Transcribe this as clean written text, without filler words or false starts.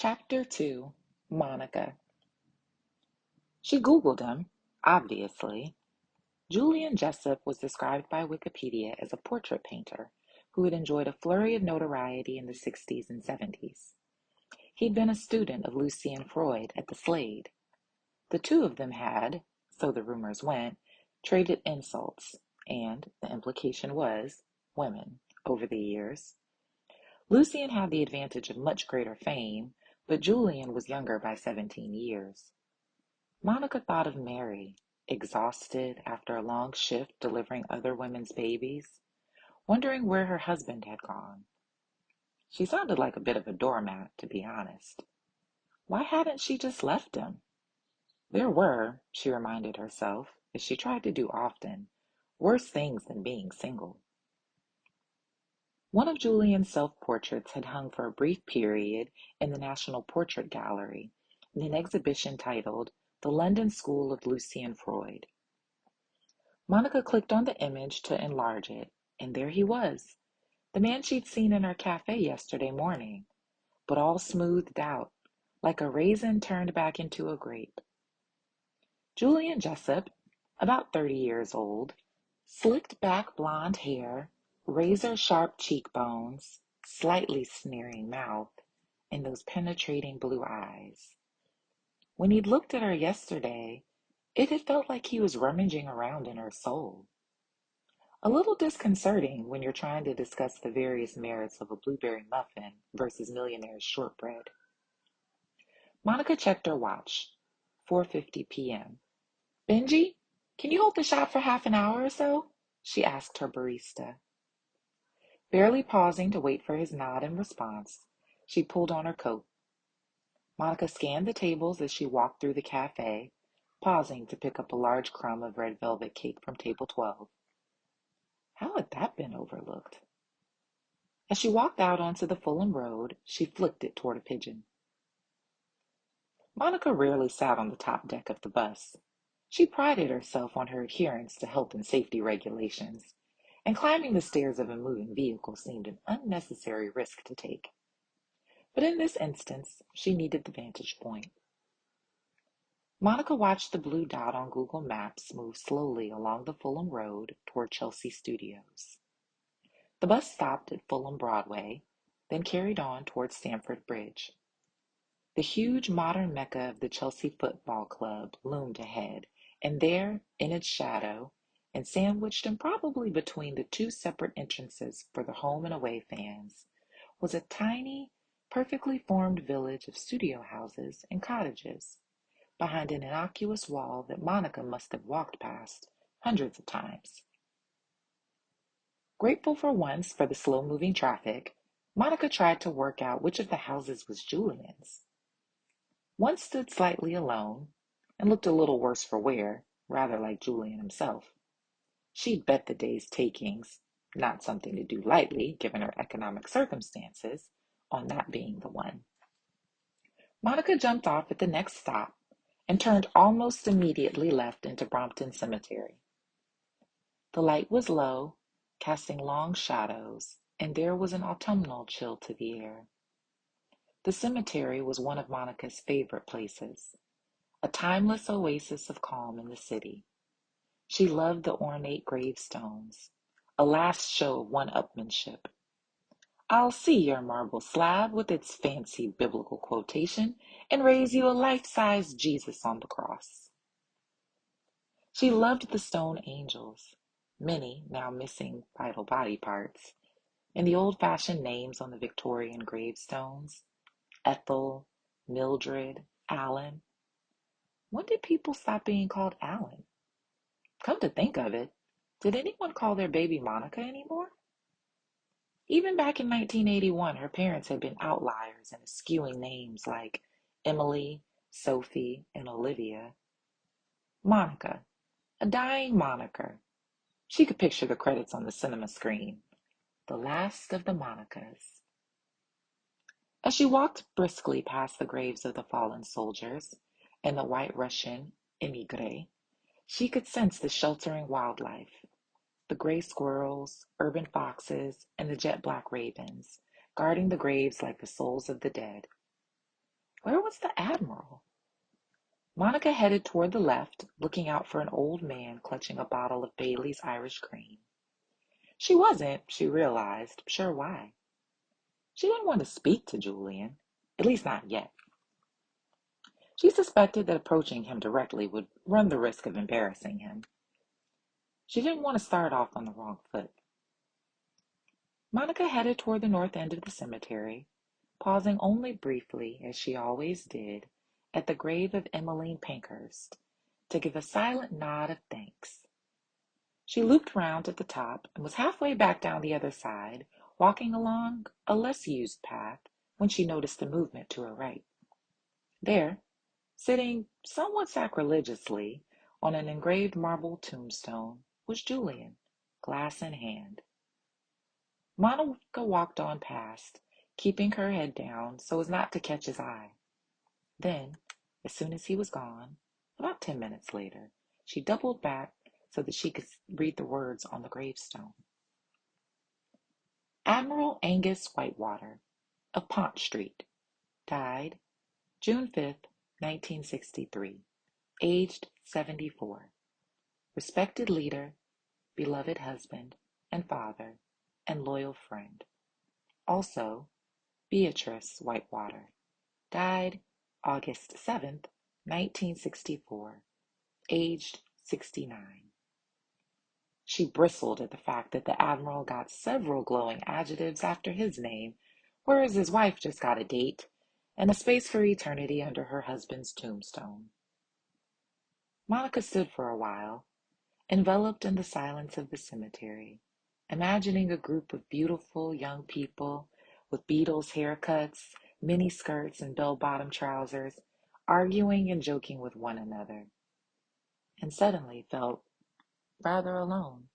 Chapter 2. Monica. She Googled him, obviously. Julian Jessup was described by Wikipedia as a portrait painter who had enjoyed a flurry of notoriety in the 60s and 70s. He'd been a student of Lucian Freud at the Slade. The two of them had, so the rumors went, traded insults, and, the implication was, women, over the years. Lucian had the advantage of much greater fame, but Julian was younger by 17 years. Monica thought of Mary, exhausted after a long shift delivering other women's babies, wondering where her husband had gone. She sounded like a bit of a doormat, to be honest. Why hadn't she just left him? There were, she reminded herself, as she tried to do often, worse things than being single. One of Julian's self-portraits had hung for a brief period in the National Portrait Gallery in an exhibition titled The London School of Lucian Freud. Monica clicked on the image to enlarge it, and there he was, the man she'd seen in her cafe yesterday morning, but all smoothed out, like a raisin turned back into a grape. Julian Jessup, about 30 years old, slicked back blonde hair, razor-sharp cheekbones, slightly sneering mouth, and those penetrating blue eyes. When he'd looked at her yesterday, it had felt like he was rummaging around in her soul. A little disconcerting when you're trying to discuss the various merits of a blueberry muffin versus millionaire's shortbread. Monica checked her watch. 4:50 p.m. Benji, can you hold the shop for half an hour or so? She asked her barista. Barely pausing to wait for his nod in response, she pulled on her coat. Monica scanned the tables as she walked through the cafe, pausing to pick up a large crumb of red velvet cake from table 12. How had that been overlooked? As she walked out onto the Fulham Road, she flicked it toward a pigeon. Monica rarely sat on the top deck of the bus. She prided herself on her adherence to health and safety regulations, and climbing the stairs of a moving vehicle seemed an unnecessary risk to take. But in this instance, she needed the vantage point. Monica watched the blue dot on Google Maps move slowly along the Fulham Road toward Chelsea Studios. The bus stopped at Fulham Broadway, then carried on toward Stamford Bridge. The huge modern mecca of the Chelsea Football Club loomed ahead, and there, in its shadow, and sandwiched improbably between the two separate entrances for the home and away fans, was a tiny, perfectly formed village of studio houses and cottages, behind an innocuous wall that Monica must have walked past hundreds of times. Grateful for once for the slow-moving traffic, Monica tried to work out which of the houses was Julian's. One stood slightly alone, and looked a little worse for wear, rather like Julian himself. She'd bet the day's takings, not something to do lightly given her economic circumstances, on that being the one. Monica jumped off at the next stop and turned almost immediately left into Brompton Cemetery. The light was low, casting long shadows, and there was an autumnal chill to the air. The cemetery was one of Monica's favorite places, a timeless oasis of calm in the city. She loved the ornate gravestones, a last show of one-upmanship. I'll see your marble slab with its fancy biblical quotation and raise you a life-size Jesus on the cross. She loved the stone angels, many now missing vital body parts, and the old-fashioned names on the Victorian gravestones, Ethel, Mildred, Allen. When did people stop being called Allen? Come to think of it, did anyone call their baby Monica anymore? Even back in 1981, her parents had been outliers in eschewing names like Emily, Sophie, and Olivia. Monica, a dying moniker. She could picture the credits on the cinema screen. The last of the Monicas. As she walked briskly past the graves of the fallen soldiers and the white Russian émigrés, she could sense the sheltering wildlife, the gray squirrels, urban foxes, and the jet black ravens, guarding the graves like the souls of the dead. Where was the Admiral? Monica headed toward the left, looking out for an old man clutching a bottle of Bailey's Irish Cream. She wasn't, she realized, sure why. She didn't want to speak to Julian, at least not yet. She suspected that approaching him directly would run the risk of embarrassing him. She didn't want to start off on the wrong foot. Monica headed toward the north end of the cemetery, pausing only briefly, as she always did, at the grave of Emmeline Pankhurst to give a silent nod of thanks. She looped round at the top and was halfway back down the other side, walking along a less used path, when she noticed the movement to her right. There, sitting somewhat sacrilegiously on an engraved marble tombstone, was Julian, glass in hand. Monica walked on past, keeping her head down so as not to catch his eye. Then, as soon as he was gone, about 10 minutes later, she doubled back so that she could read the words on the gravestone. Admiral Angus Whitewater, of Pont Street, died June 5th, 1963, aged 74. Respected leader, beloved husband and father, and loyal friend. Also, Beatrice Whitewater, died August 7th, 1964, aged 69. She bristled at the fact that the Admiral got several glowing adjectives after his name, whereas his wife just got a date and a space for eternity under her husband's tombstone. Monica stood for a while, enveloped in the silence of the cemetery, imagining a group of beautiful young people with Beatles haircuts, mini skirts, and bell-bottom trousers, arguing and joking with one another, and suddenly felt rather alone.